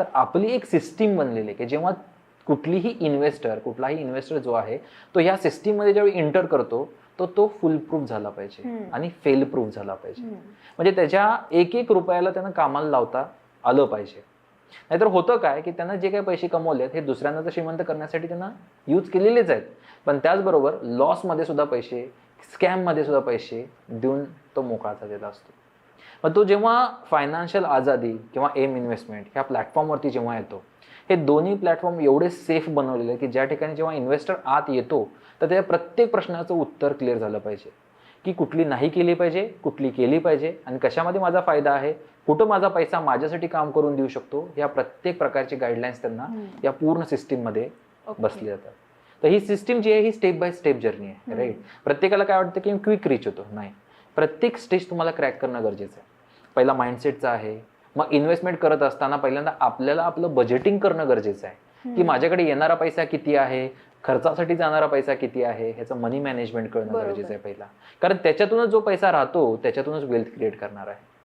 तर आपली एक सिस्टीम बनलेली आहे की जेव्हा कुठलाही इन्व्हेस्टर जो आहे तो या सिस्टीममध्ये ज्यावेळी एंटर करतो तो फुल प्रूफ झाला पाहिजे आणि फेल प्रूफ झाला पाहिजे. म्हणजे त्याच्या एक एक रुपयाला त्यांना कामाला लावता आलं पाहिजे. नाहीतर होतं काय की त्यांना जे काही पैसे कमवलेत हे दुसऱ्यांना तर श्रीमंत करण्यासाठी त्यांना यूज केलेलेच आहेत, पण त्याचबरोबर लॉसमध्ये सुद्धा पैसे, स्कॅममध्ये सुद्धा पैसे देऊन तो मोकळा झालेला असतो. मग तो जेव्हा फायनान्शियल आझादी किंवा एम इन्व्हेस्टमेंट ह्या प्लॅटफॉर्मवरती जेव्हा येतो, हे दोन्ही प्लॅटफॉर्म एवढे सेफ बनवलेले आहे की ज्या ठिकाणी जेव्हा इन्व्हेस्टर आत येतो तर त्या प्रत्येक प्रश्नाचं उत्तर क्लिअर झालं पाहिजे की कुठली नाही केली पाहिजे, कुठली केली पाहिजे आणि कशामध्ये माझा फायदा आहे, कुठं माझा पैसा माझ्यासाठी काम करून देऊ शकतो, या प्रत्येक प्रकारचे गाईडलाईन्स त्यांना या पूर्ण सिस्टीममध्ये बसले जातात. तर ही सिस्टीम जी आहे ही स्टेप बाय स्टेप जर्नी आहे. राईट. प्रत्येकाला काय वाटतं की क्विक रीच होतो, नाही, प्रत्येक स्टेज तुम्हाला क्रॅक करणं गरजेचं आहे. पहिला माइंडसेटचा आहे, मग इन्व्हेस्टमेंट करत असताना पहिल्यांदा आपल्याला आपलं बजेटिंग करणं गरजेचं आहे की माझ्याकडे येणारा पैसा किती आहे, खर्चासाठी जाणारा पैसा किती आहे, ह्याचं मनी मॅनेजमेंट करणं गरजेचं आहे पहिला, कारण त्याच्यातूनच जो पैसा राहतो त्याच्यातूनच वेल्थ क्रिएट करणार आहे.